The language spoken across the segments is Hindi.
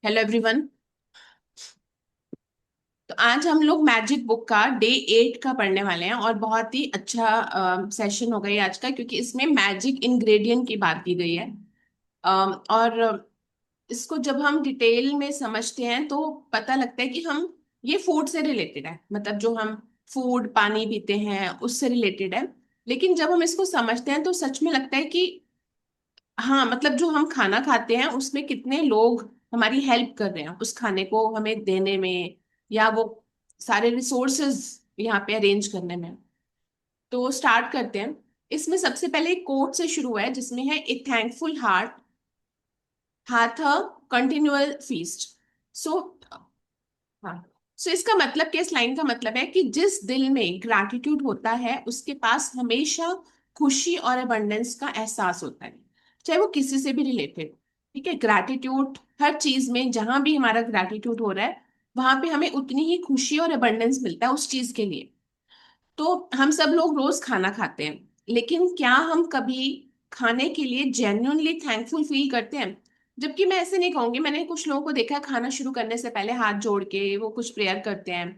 Hello everyone. तो आज हम लोग मैजिक बुक का डे 8 का पढ़ने वाले हैं और बहुत ही अच्छा सेशन होगा ये आज का, क्योंकि इसमें मैजिक इंग्रेडिएंट की बात की गई है। और इसको जब हम डिटेल में समझते हैं तो पता लगता है कि हम ये फूड से रिलेटेड है, मतलब जो हम फूड पानी पीते हैं उससे रिलेटेड है। लेकिन जब हम इसको समझते हैं तो सच में लगता है कि हाँ, मतलब जो हम खाना खाते हैं उसमें कितने लोग हमारी हेल्प कर रहे हैं उस खाने को हमें देने में, या वो सारे रिसोर्सेज यहाँ पे अरेंज करने में। तो स्टार्ट करते हैं। इसमें सबसे पहले एक कोट से शुरू है जिसमें है ए थैंकफुल हार्ट हाथ अ कंटिन्यूअल फीस्ट। सो हाँ, सो इसका मतलब क्या, इस लाइन का मतलब है कि जिस दिल में ग्रैटिट्यूड होता है उसके पास हमेशा खुशी और अबंडेंस का एहसास होता है, चाहे वो किसी से भी रिलेटेड। ठीक है, ग्रैटिट्यूड हर चीज में, जहां भी हमारा ग्रैटिट्यूड हो रहा है वहां पे हमें उतनी ही खुशी और अबंडेंस मिलता है उस चीज के लिए। तो हम सब लोग रोज खाना खाते हैं, लेकिन क्या हम कभी खाने के लिए जेन्युइनली थैंकफुल फील करते हैं? जबकि मैं ऐसे नहीं कहूंगी, मैंने कुछ लोगों को देखा है खाना शुरू करने से पहले हाथ जोड़ के वो कुछ प्रेयर करते हैं।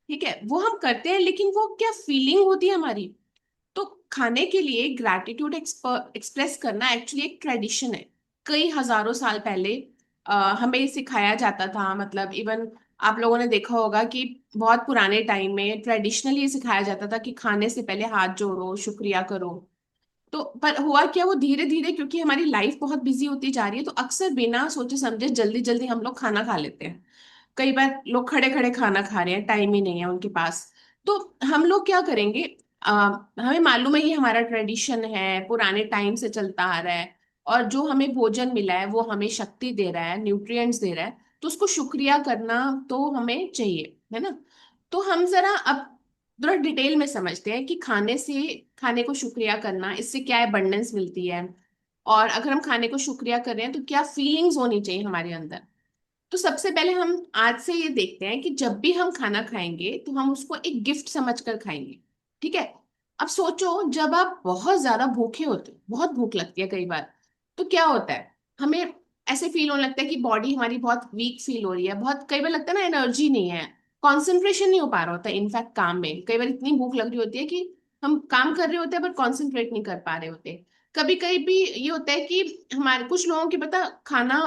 ठीक है, वो हम करते हैं, लेकिन वो क्या फीलिंग होती है हमारी? तो खाने के लिए ग्रैटिट्यूड एक्सप्रेस करना एक्चुअली एक ट्रेडिशन है। कई हजारों साल पहले हमें सिखाया जाता था, मतलब इवन आप लोगों ने देखा होगा कि बहुत पुराने टाइम में ट्रेडिशनली ये सिखाया जाता था कि खाने से पहले हाथ जोड़ो, शुक्रिया करो। तो पर हुआ क्या, वो धीरे धीरे क्योंकि हमारी लाइफ बहुत बिजी होती जा रही है तो अक्सर बिना सोचे समझे जल्दी जल्दी हम लोग खाना खा लेते हैं। कई बार लोग खड़े खड़े खाना खा रहे हैं, टाइम ही नहीं है उनके पास। तो हम लोग क्या करेंगे, हमें मालूम है ये हमारा ट्रेडिशन है, पुराने टाइम से चलता आ रहा है, और जो हमें भोजन मिला है वो हमें शक्ति दे रहा है, न्यूट्रिएंट्स दे रहा है, तो उसको शुक्रिया करना तो हमें चाहिए, है ना? तो हम जरा अब थोड़ा डिटेल में समझते हैं कि खाने को शुक्रिया करना, इससे क्या अबंडेंस मिलती है, और अगर हम खाने को शुक्रिया कर रहे हैं तो क्या फीलिंग्स होनी चाहिए हमारे अंदर। तो सबसे पहले हम आज से ये देखते हैं कि जब भी हम खाना खाएंगे तो हम उसको एक गिफ्ट समझ कर खाएंगे। ठीक है, अब सोचो जब आप बहुत ज्यादा भूखे होते हो, बहुत भूख लगती है कई बार, तो क्या होता है, हमें ऐसे फील होने लगता है कि बॉडी हमारी बहुत वीक फील हो रही है, बहुत कई बार लगता है ना एनर्जी नहीं है, कंसंट्रेशन नहीं हो पा रहा होता है। इनफैक्ट काम में कई बार इतनी भूख लग रही होती है कि हम काम कर रहे होते हैं पर कॉन्सेंट्रेट नहीं कर पा रहे होते। कभी कभी भी ये होता है कि हमारे कुछ लोगों की पता खाना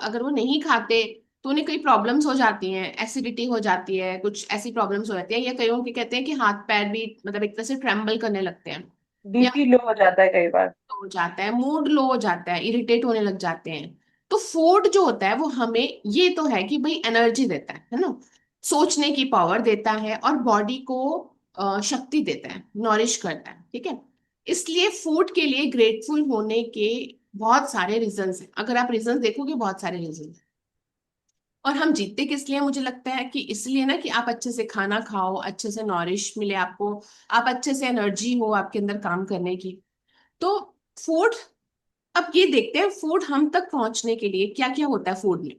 अगर वो नहीं खाते तो उन्हें कई प्रॉब्लम्स हो जाती हैं, एसिडिटी हो जाती है, कुछ ऐसी प्रॉब्लम्स हो जाती है, या कईयों के कहते हैं कि हाथ पैर भी मतलब एक तरह से ट्रेम्बल करने लगते हैं, या बीपी लो हो जाता है कई बार। हो जाता है, मूड लो हो जाता है, इरिटेट होने लग जाते हैं। तो फूड जो होता है वो हमें ये तो है कि भाई एनर्जी देता है ना, सोचने की पावर देता है और बॉडी को शक्ति देता है, नॉरिश करता है। ठीक है, इसलिए फूड के लिए ग्रेटफुल होने के बहुत सारे रीजंस हैं। अगर आप रीजंस देखोगे बहुत सारे रीजन। और हम जीतते किस लिए, मुझे लगता है कि इसलिए ना कि आप अच्छे से खाना खाओ, अच्छे से नॉरिश मिले आपको, आप अच्छे से एनर्जी हो आपके अंदर काम करने की। तो फूड, अब ये देखते हैं फूड हम तक पहुंचने के लिए क्या क्या होता है फूड में।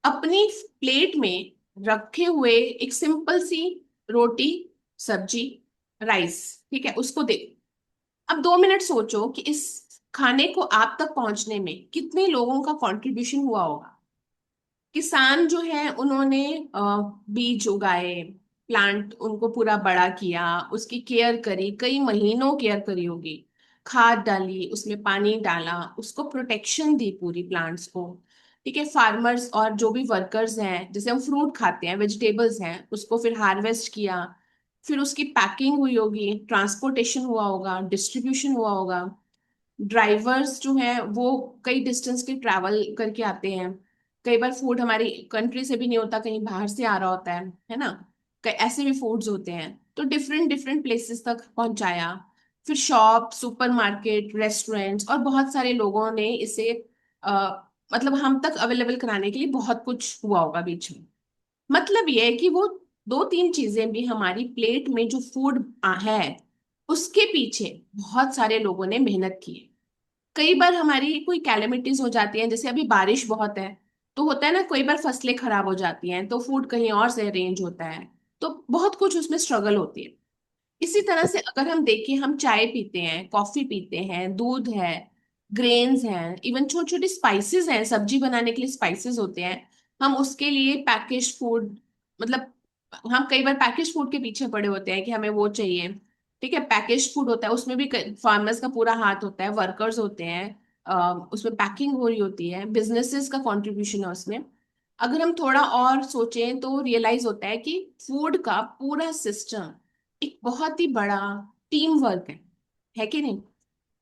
अपनी प्लेट में रखे हुए एक सिंपल सी रोटी, सब्जी, राइस, ठीक है, उसको दे। अब 2 मिनट सोचो कि इस खाने को आप तक पहुंचने में कितने लोगों का कंट्रीब्यूशन हुआ होगा। किसान जो है उन्होंने बीज उगाए, प्लांट उनको पूरा बड़ा किया, उसकी केयर करी, कई महीनों केयर करी होगी, खाद डाली, उसमें पानी डाला, उसको प्रोटेक्शन दी पूरी प्लांट्स को। ठीक है, फार्मर्स और जो भी वर्कर्स हैं, जैसे हम फ्रूट खाते हैं, वेजिटेबल्स हैं, उसको फिर हार्वेस्ट किया, फिर उसकी पैकिंग हुई होगी, ट्रांसपोर्टेशन हुआ होगा, डिस्ट्रीब्यूशन हुआ होगा। ड्राइवर्स जो हैं वो कई डिस्टेंस के ट्रैवल करके आते हैं। कई बार फूड हमारी कंट्री से भी नहीं होता, कहीं बाहर से आ रहा होता है ना? कई ऐसे भी फूड्स होते हैं, तो डिफरेंट डिफरेंट प्लेसेस तक पहुंचाया। फिर शॉप, सुपरमार्केट, रेस्टोरेंट्स और बहुत सारे लोगों ने इसे मतलब हम तक अवेलेबल कराने के लिए बहुत कुछ हुआ होगा बीच में। मतलब ये है कि वो दो तीन चीजें भी, हमारी प्लेट में जो फूड है उसके पीछे बहुत सारे लोगों ने मेहनत की है। कई बार हमारी कोई कैलेमिटीज हो जाती हैं, जैसे अभी बारिश बहुत है, तो होता है ना, कई बार फसलें खराब हो जाती हैं तो फूड कहीं और से अरेंज होता है, तो बहुत कुछ उसमें स्ट्रगल होती है। इसी तरह से अगर हम देखें, हम चाय पीते हैं, कॉफी पीते हैं, दूध है, ग्रेन्स हैं, इवन छोटी छोटी स्पाइसेस हैं, सब्जी बनाने के लिए स्पाइसेस होते हैं, हम उसके लिए पैकेज फूड, मतलब हम कई बार पैकेज फूड के पीछे पड़े होते हैं कि हमें वो चाहिए। ठीक है, पैकेज फूड होता है, उसमें भी फार्मर्स का पूरा हाथ होता है, वर्कर्स होते हैं, उसमें पैकिंग हो रही होती है, बिजनेसेस का कंट्रीब्यूशन है उसमें। अगर हम थोड़ा और सोचें तो रियलाइज होता है कि फूड का पूरा सिस्टम एक बहुत ही बड़ा टीम वर्क है कि नहीं?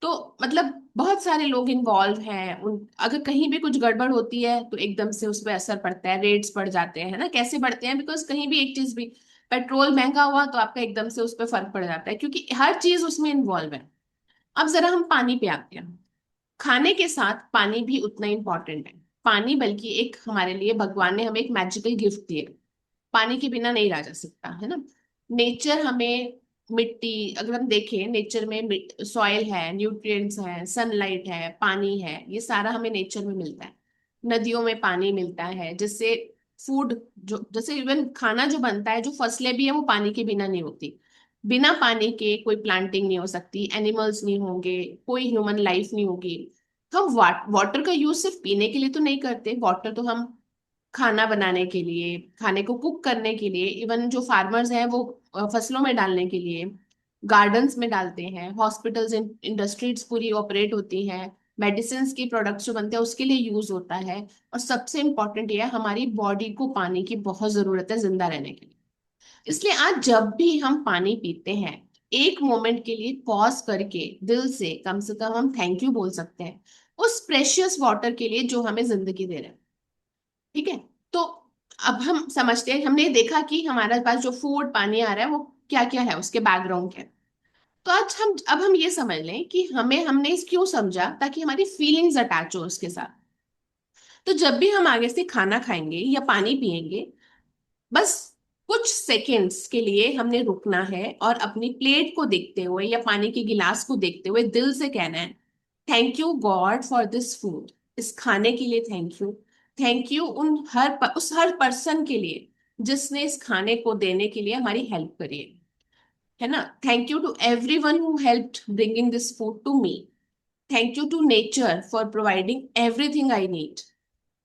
तो मतलब बहुत सारे लोग इन्वॉल्व हैं उन, अगर कहीं भी कुछ गड़बड़ होती है तो एकदम से उस पर असर पड़ता है, रेट्स बढ़ जाते हैं, है ना? कैसे बढ़ते हैं? बिकॉज कहीं भी एक चीज भी, पेट्रोल महंगा हुआ तो आपका एकदम से उस पर फर्क पड़ जाता है, क्योंकि हर चीज उसमें इन्वॉल्व है। अब जरा हम पानी पे आते हैं। खाने के साथ पानी भी उतना इंपॉर्टेंट है। पानी बल्कि एक हमारे लिए भगवान ने हमें एक मैजिकल गिफ्ट दिया। पानी के बिना नहीं रहा जा सकता, है ना? नेचर हमें, मिट्टी, अगर हम देखें नेचर में, सॉइल है, न्यूट्रिएंट्स है, सनलाइट है, पानी है, ये सारा हमें नेचर में मिलता है। नदियों में पानी मिलता है, जिससे फूड, जो जैसे इवन खाना जो बनता है, जो फसलें भी है, वो पानी के बिना नहीं होती। बिना पानी के कोई प्लांटिंग नहीं हो सकती, एनिमल्स नहीं होंगे, कोई ह्यूमन लाइफ नहीं होगी। हम वाटर का यूज सिर्फ पीने के लिए तो नहीं करते, वाटर तो हम खाना बनाने के लिए, खाने को कुक करने के लिए, इवन जो फार्मर्स हैं वो फसलों में डालने के लिए, गार्डन्स में डालते हैं, हॉस्पिटल्स, इंडस्ट्रीज पूरी ऑपरेट होती हैं, मेडिसिन की प्रोडक्ट्स जो बनते हैं उसके लिए यूज होता है। और सबसे इंपॉर्टेंट ये है, हमारी बॉडी को पानी की बहुत जरूरत है जिंदा रहने के लिए। इसलिए आज जब भी हम पानी पीते हैं, एक मोमेंट के लिए पॉज करके दिल से कम हम थैंक यू बोल सकते हैं उस प्रेशियस वाटर के लिए जो हमें जिंदगी दे रहे हैं। ठीक है? तो अब हम समझते हैं, हमने देखा कि हमारे पास जो फूड पानी आ रहा है वो क्या क्या है, उसके बैकग्राउंड क्या है। तो आज हम, अब हम ये समझ लें कि हमने इस क्यों समझा, ताकि हमारी फीलिंग्स अटैच हो उसके साथ। तो जब भी हम आगे से खाना खाएंगे या पानी पिएंगे, बस कुछ सेकेंड्स के लिए हमने रुकना है और अपनी प्लेट को देखते हुए या पानी के गिलास को देखते हुए दिल से कहना है, thank you God for this food, इस खाने के लिए थैंक यू। थैंक यू उस हर पर्सन के लिए जिसने इस खाने को देने के लिए हमारी हेल्प करी है ना? Thank you to everyone who helped bringing this food to me. Thank you to nature for providing everything I need.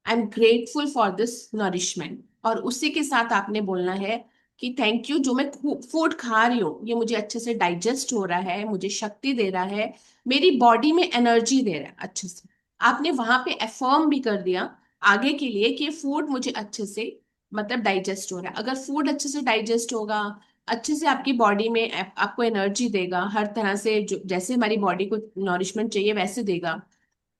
I am grateful for this nourishment. और उसी के साथ आपने बोलना है कि थैंक यू, जो मैं फूड खा रही हूँ ये मुझे अच्छे से डाइजेस्ट हो रहा है, मुझे शक्ति दे रहा है, मेरी बॉडी में एनर्जी दे रहा है अच्छे से। आपने वहां पे अफर्म भी कर दिया आगे के लिए कि फूड मुझे अच्छे से, मतलब डाइजेस्ट हो रहा है। अगर फूड अच्छे से डाइजेस्ट होगा, अच्छे से आपकी बॉडी में आपको एनर्जी देगा, हर तरह से जो जैसे हमारी बॉडी को नॉरिशमेंट चाहिए वैसे देगा,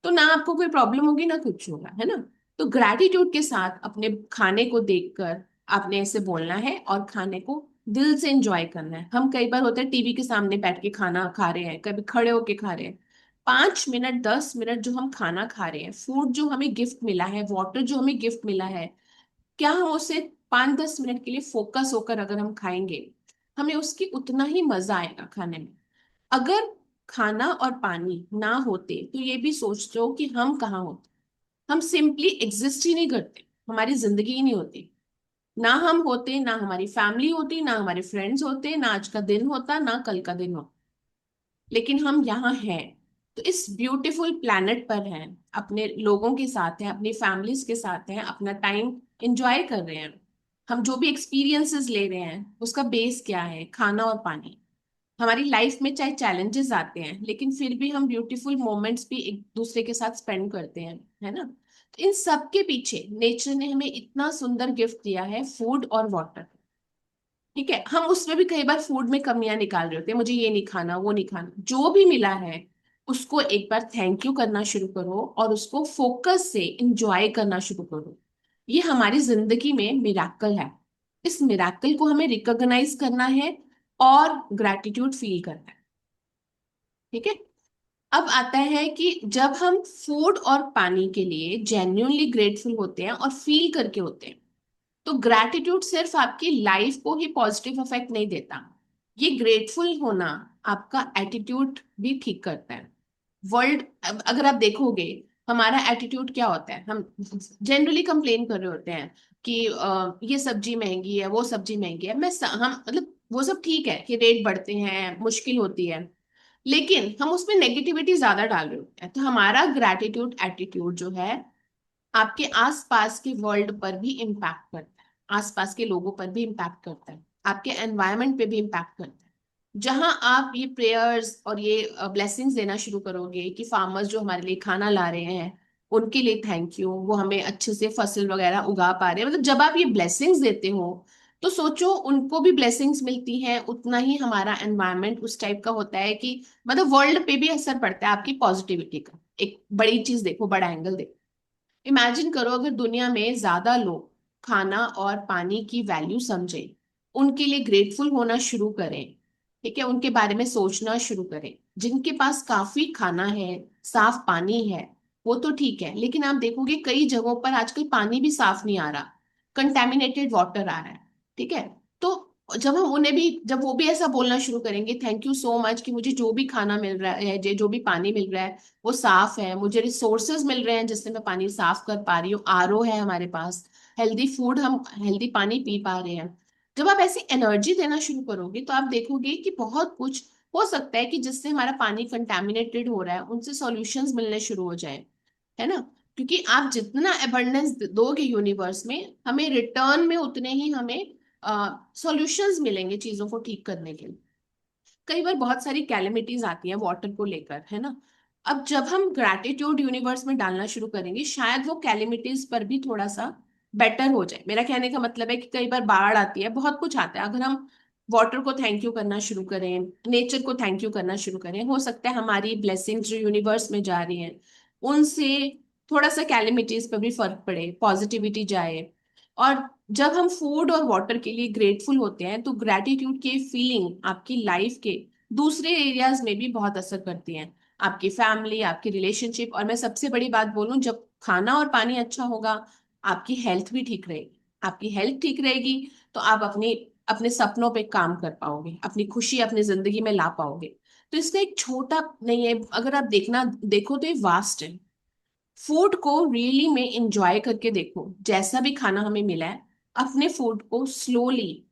तो ना आपको कोई प्रॉब्लम होगी ना कुछ होगा, है ना? तो ग्रैटिट्यूड के साथ अपने खाने को देखकर आपने ऐसे बोलना है और खाने को दिल से एंजॉय करना है। हम कई बार होते हैं टीवी के सामने बैठ के खाना खा रहे हैं, कभी खड़े होके खा रहे हैं, 5 मिनट 10 मिनट जो हम खाना खा रहे हैं, फूड जो हमें गिफ्ट मिला है, वाटर जो हमें गिफ्ट मिला है, क्या हम उसे 5-10 मिनट के लिए फोकस होकर अगर हम खाएंगे, हमें उसकी उतना ही मजा आएगा खाने में। अगर खाना और पानी ना होते तो ये भी सोचते हो कि हम कहाँ होते। हम सिंपली एग्जिस्ट ही नहीं करते, हमारी जिंदगी ही नहीं होती। ना हम होते, ना हमारी फैमिली होती, ना हमारे फ्रेंड्स होते, ना आज का दिन होता, ना कल का दिन होता। लेकिन हम यहाँ हैं, तो इस ब्यूटीफुल प्लैनेट पर हैं, अपने लोगों के साथ हैं, अपनी फैमिलीज के साथ हैं, अपना टाइम एंजॉय कर रहे हैं। हम जो भी एक्सपीरियंसेस ले रहे हैं उसका बेस क्या है? खाना और पानी। हमारी लाइफ में चाहे चैलेंजेस आते हैं लेकिन फिर भी हम ब्यूटीफुल मोमेंट्स भी एक दूसरे के साथ स्पेंड करते हैं, है ना? तो इन सब के पीछे नेचर ने हमें इतना सुंदर गिफ्ट दिया है, फूड और वाटर। ठीक है, हम उसमें भी कई बार फूड में कमियां निकाल रहे होते हैं, मुझे ये नहीं खाना, वो नहीं खाना, जो भी मिला है उसको एक बार थैंक यू करना शुरू करो और उसको फोकस से इंजॉय करना शुरू करो। ये हमारी जिंदगी में मिराकल है। इस मिराकल को हमें रिकॉग्नाइज करना है और ग्रैटिट्यूड फील करना है। ठीक है? अब आता है कि जब हम फूड और पानी के लिए जेन्युइनली ग्रेटफुल होते हैं और फील करके होते हैं, तो ग्रैटिट्यूड सिर्फ आपकी लाइफ को ही पॉजिटिव इफेक्ट नहीं देता, ये ग्रेटफुल होना आपका एटीट्यूड भी ठीक करता है। वर्ल्ड, अगर आप देखोगे, हमारा एटीट्यूड क्या होता है? हम जनरली कंप्लेन कर रहे होते हैं कि ये सब्जी महंगी है, वो सब्जी महंगी है। हम मतलब वो सब ठीक है कि रेट बढ़ते हैं, मुश्किल होती है, लेकिन हम उसमें नेगेटिविटी ज्यादा डाल रहे होते हैं। तो हमारा ग्रैटिट्यूड एटीट्यूड जो है, आपके आसपास के वर्ल्ड पर भी इम्पैक्ट करता है, आसपास के लोगों पर भी इम्पैक्ट करता है, आपके एनवायरनमेंट पे भी इम्पैक्ट करता है। जहां आप ये प्रेयर्स और ये ब्लेसिंग्स देना शुरू करोगे कि फार्मर्स जो हमारे लिए खाना ला रहे हैं उनके लिए थैंक यू, वो हमें अच्छे से फसल वगैरह उगा पा रहे हैं, मतलब जब आप ये ब्लेसिंग्स देते हो तो सोचो उनको भी ब्लेसिंग्स मिलती हैं, उतना ही हमारा एनवायरनमेंट उस टाइप का होता है कि मतलब वर्ल्ड पे भी असर पड़ता है आपकी पॉजिटिविटी का। एक बड़ी चीज देखो, बड़ा एंगल देखो। इमेजिन करो अगर दुनिया में ज्यादा लोग खाना और पानी की वैल्यू समझें, उनके लिए ग्रेटफुल होना शुरू करें, ठीक है, उनके बारे में सोचना शुरू करें। जिनके पास काफी खाना है, साफ पानी है, वो तो ठीक है, लेकिन आप देखोगे कई जगहों पर आजकल पानी भी साफ नहीं आ रहा, कंटेमिनेटेड वाटर आ रहा है, ठीक है। तो जब हम उन्हें भी, जब वो भी ऐसा बोलना शुरू करेंगे थैंक यू सो मच कि मुझे जो भी खाना मिल रहा है, जो भी पानी मिल रहा है वो साफ है, मुझे रिसोर्सेज मिल रहे हैं जिससे मैं पानी साफ कर पा रही हूँ, आरओ है हमारे पास, हेल्दी फूड, हम हेल्दी पानी पी पा रहे हैं। जब आप ऐसी एनर्जी देना शुरू करोगे तो आप देखोगे कि बहुत कुछ हो सकता है कि जिससे हमारा पानी कंटेमिनेटेड हो रहा है उनसे सॉल्यूशंस मिलने शुरू हो जाए, है ना। क्योंकि आप जितना अबंडेंस दोगे यूनिवर्स में, हमें रिटर्न में उतने ही हमें सॉल्यूशंस मिलेंगे चीजों को ठीक करने के लिए। कई बार बहुत सारी कैलेमिटीज आती हैं वाटर को लेकर, है ना। अब जब हम ग्रैटिट्यूड यूनिवर्स में डालना शुरू करेंगे शायद वो कैलेमिटीज पर भी थोड़ा सा बेटर हो जाए। मेरा कहने का मतलब है कि कई बार बाढ़ आती है, बहुत कुछ आता है, अगर हम वाटर को थैंक यू करना शुरू करें, नेचर को थैंक यू करना शुरू करें, हो सकता है हमारी ब्लेसिंग्स जो यूनिवर्स में जा रही हैं उनसे थोड़ा सा कैलेमिटीज पर भी फर्क पड़े, पॉजिटिविटी जाए। और जब हम फूड और वाटर के लिए ग्रेटफुल होते हैं तो ग्रैटिट्यूड की फीलिंग आपकी लाइफ के दूसरे एरियाज में भी बहुत असर करती हैं, आपकी फैमिली, आपकी रिलेशनशिप। और मैं सबसे बड़ी बात बोलूं, जब खाना और पानी अच्छा होगा आपकी हेल्थ भी ठीक रहेगी। आपकी हेल्थ ठीक रहेगी तो आप अपने अपने सपनों पे काम कर पाओगे, अपनी खुशी अपनी जिंदगी में ला पाओगे। तो इसका एक छोटा नहीं है, अगर आप देखना देखो तो ये वास्ट है। फूड को रियली में इंजॉय करके देखो, जैसा भी खाना हमें मिला है अपने फूड को स्लोली,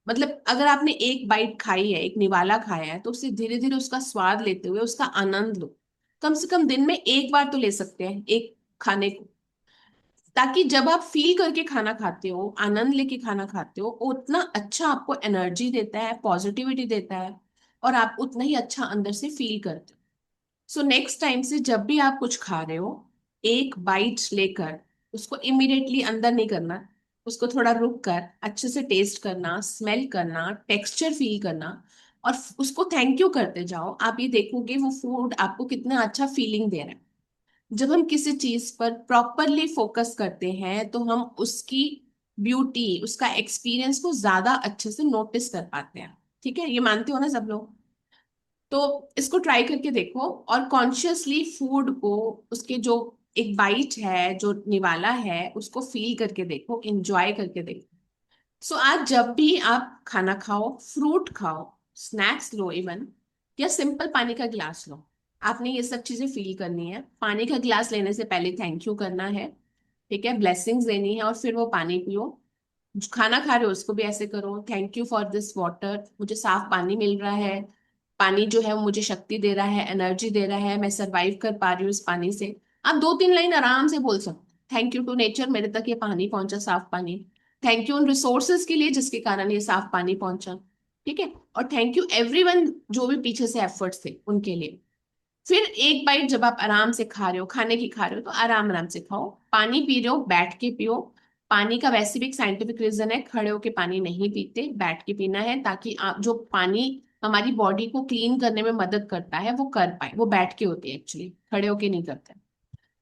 मतलब अगर आपने एक बाइट खाई है, एक निवाला खाया है, तो उससे धीरे धीरे उसका स्वाद लेते हुए उसका आनंद लो। कम से कम दिन में एक बार तो ले सकते हैं एक खाने को, ताकि जब आप फील करके खाना खाते हो, आनंद लेके खाना खाते हो, वो उतना अच्छा आपको एनर्जी देता है, पॉजिटिविटी देता है, और आप उतना ही अच्छा अंदर से फील करते हो। सो नेक्स्ट टाइम से जब भी आप कुछ खा रहे हो, एक बाइट लेकर उसको इमिडिएटली अंदर नहीं करना, उसको थोड़ा रुक कर अच्छे से टेस्ट करना, स्मेल करना, टेक्सचर फील करना, और उसको थैंक यू करते जाओ। आप ये देखोगे वो फूड आपको कितना अच्छा फीलिंग दे रहा है। जब हम किसी चीज पर प्रॉपरली फोकस करते हैं तो हम उसकी ब्यूटी, उसका एक्सपीरियंस को ज्यादा अच्छे से नोटिस कर पाते हैं। ठीक है, ये मानते हो ना सब लोग। तो इसको ट्राई करके देखो और कॉन्शियसली फूड को, उसके जो एक बाइट है, जो निवाला है, उसको फील करके देखो, एंजॉय करके देखो। सो आज जब भी आप खाना खाओ, फ्रूट खाओ, स्नैक्स लो इवन, या सिंपल पानी का गिलास लो, आपने ये सब चीजें फील करनी है। पानी का गिलास लेने से पहले थैंक यू करना है, ठीक है, ब्लेसिंग्स देनी है, और फिर वो पानी पियो। जो खाना खा रहे हो उसको भी ऐसे करो, thank you for this water, मुझे साफ पानी मिल रहा है, पानी जो है वो मुझे शक्ति दे रहा है, एनर्जी दे रहा है, मैं सरवाइव कर पा रही हूँ इस पानी से। आप दो तीन लाइन आराम से बोल सकते, थैंक यू टू नेचर, मेरे तक ये पानी पहुंचा, साफ पानी। थैंक यू उन रिसोर्सेज के लिए जिसके कारण ये साफ पानी पहुंचा, ठीक है। और थैंक यू एवरीवन जो भी पीछे से एफर्ट्स थे उनके लिए। फिर एक बाइट जब आप आराम से खा रहे हो, खाने की खा रहे हो, तो आराम आराम से खाओ। पानी पी रहे हो बैठ के पियो। पानी का वैसे भी एक साइंटिफिक रीजन है, खड़े होके पानी नहीं पीते, बैठ के पीना है, ताकि आप जो पानी हमारी बॉडी को क्लीन करने में मदद करता है वो कर पाए। वो बैठ के होती है एक्चुअली, खड़े होके नहीं करते,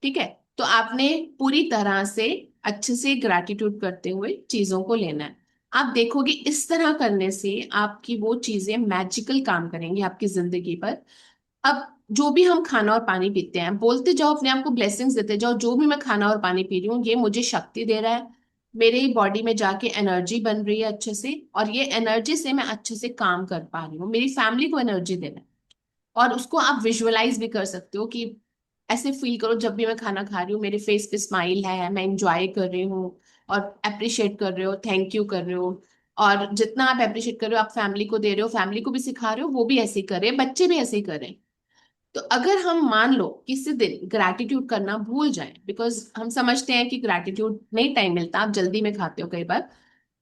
ठीक है। तो आपने पूरी तरह से अच्छे से ग्रैटिट्यूड करते हुए चीजों को लेना है। आप देखोगे इस तरह करने से आपकी वो चीजें मैजिकल काम करेंगी आपकी जिंदगी पर। अब जो भी हम खाना और पानी पीते हैं, बोलते जाओ अपने आप को, ब्लेसिंग्स देते जाओ, जो भी मैं खाना और पानी पी रही हूँ ये मुझे शक्ति दे रहा है, मेरे बॉडी में जाके एनर्जी बन रही है अच्छे से, और ये एनर्जी से मैं अच्छे से काम कर पा रही हूँ, मेरी फैमिली को एनर्जी दे रहा है। और उसको आप विजुअलाइज भी कर सकते हो कि ऐसे फील करो जब भी मैं खाना खा रही हूँ मेरे फेस पे स्माइल है, मैं इंजॉय कर रही हूँ, और अप्रिशिएट कर रहे हो, थैंक यू कर रहे हो। और जितना आप अप्रिशिएट कर रहे हो आप फैमिली को दे रहे हो, फैमिली को भी सिखा रहे हो, वो भी ऐसे ही कर रहे हैं, बच्चे भी ऐसे ही कर रहे हैं। तो अगर हम मान लो किसी दिन ग्रैटिट्यूड करना भूल जाएं, बिकॉज हम समझते हैं कि ग्रैटिट्यूड नहीं टाइम मिलता, आप जल्दी में खाते हो कई बार,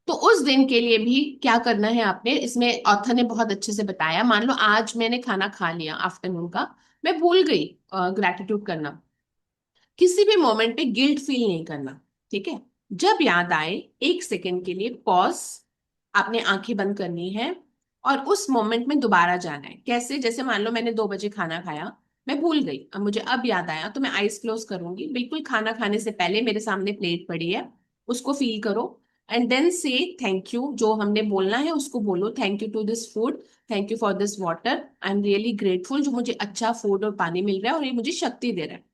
तो उस दिन के लिए भी क्या करना है आपने, इसमें ऑथर ने बहुत अच्छे से बताया। मान लो आज मैंने खाना खा लिया आफ्टरनून का, मैं भूल गई ग्रैटिट्यूड करना, किसी भी मोमेंट पे गिल्ट फील नहीं करना। ठीक है, जब याद आए 1 सेकेंड के लिए पॉज, आपने आंखें बंद करनी है और उस मोमेंट में दोबारा जाना है। कैसे? जैसे मान लो मैंने 2 बजे खाना खाया, मैं भूल गई, अब मुझे अब याद आया, तो मैं आईज क्लोज करूंगी, बिल्कुल खाना खाने से पहले मेरे सामने प्लेट पड़ी है, उसको फील करो, and then say thank you, जो हमने बोलना है उसको बोलो, thank you to this food, thank you for this water, I am really grateful जो मुझे अच्छा फूड और पानी मिल रहा है और ये मुझे शक्ति दे रहा है।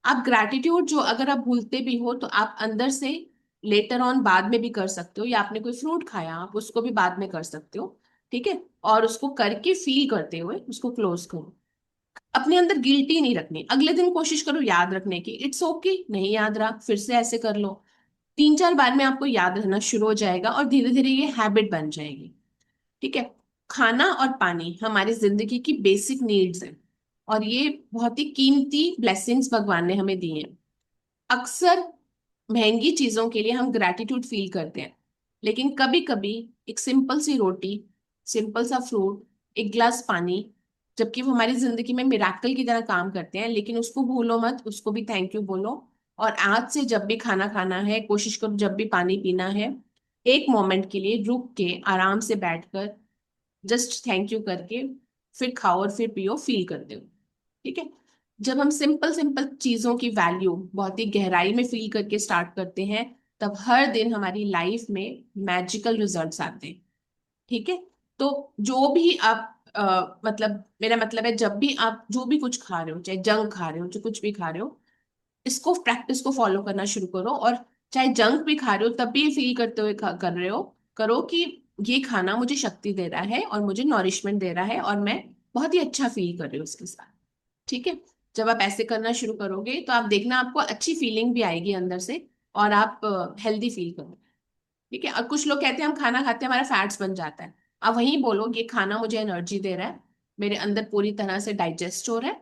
आप ग्रैटिट्यूड जो अगर आप भूलते भी हो तो आप अंदर से लेटर ऑन बाद में भी कर सकते हो, या आपने कोई फ्रूट खाया आप उसको भी बाद में कर सकते हो। ठीक है, और उसको करके फील करते हुए उसको क्लोज करो। अपने अंदर गिल्टी नहीं रखनी, अगले दिन कोशिश करो याद रखने की, इट्स ओके, नहीं याद रहा फिर से ऐसे कर लो, 3-4 बार में आपको याद रहना शुरू हो जाएगा और धीरे धीरे ये हैबिट बन जाएगी। ठीक है, खाना और पानी हमारी जिंदगी की बेसिक नीड्स हैं, और ये बहुत ही कीमती ब्लेसिंग्स भगवान ने हमें दी हैं। अक्सर महंगी चीजों के लिए हम ग्रैटिट्यूड फील करते हैं, लेकिन कभी कभी एक सिंपल सी रोटी, सिंपल सा फ्रूट, एक गिलास पानी, जबकि वो हमारी जिंदगी में मिराकल की तरह काम करते हैं, लेकिन उसको भूलो मत, उसको भी थैंक यू बोलो। और आज से जब भी खाना खाना है कोशिश करो, जब भी पानी पीना है, एक मोमेंट के लिए रुक के आराम से बैठकर जस्ट थैंक यू करके फिर खाओ और फिर पियो, फील करते हो। ठीक है, जब हम सिंपल सिंपल चीजों की वैल्यू बहुत ही गहराई में फील करके स्टार्ट करते हैं, तब हर दिन हमारी लाइफ में मैजिकल रिजल्ट्स आते हैं। ठीक है, तो जो भी आप मतलब मेरा मतलब है, जब भी आप जो भी कुछ खा रहे हो, चाहे जंक खा रहे हो, जो कुछ भी खा रहे हो, इसको प्रैक्टिस को फॉलो करना शुरू करो। और चाहे जंक भी खा रहे हो तब भी ये फील करते हुए कर रहे हो, करो कि ये खाना मुझे शक्ति दे रहा है और मुझे नॉरिशमेंट दे रहा है और मैं बहुत ही अच्छा फील कर रही हूँ उसके साथ। ठीक है, जब आप ऐसे करना शुरू करोगे तो आप देखना आपको अच्छी फीलिंग भी आएगी अंदर से, और आप हेल्दी फील करोगे। ठीक है, और कुछ लोग कहते हैं हम खाना खाते हैं हमारा फैट्स बन जाता है, आप वहीं बोलो ये खाना मुझे एनर्जी दे रहा है, मेरे अंदर पूरी तरह से डाइजेस्ट हो रहा है,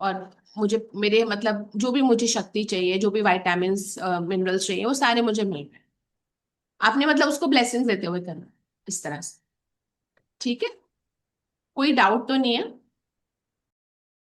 और मुझे मेरे मतलब जो भी मुझे शक्ति चाहिए, जो भी विटामिन्स मिनरल्स चाहिए, वो सारे मुझे मिल रहे हैं। आपने मतलब उसको ब्लेसिंग्स देते हुए करना इस तरह से। ठीक है, कोई डाउट तो नहीं है?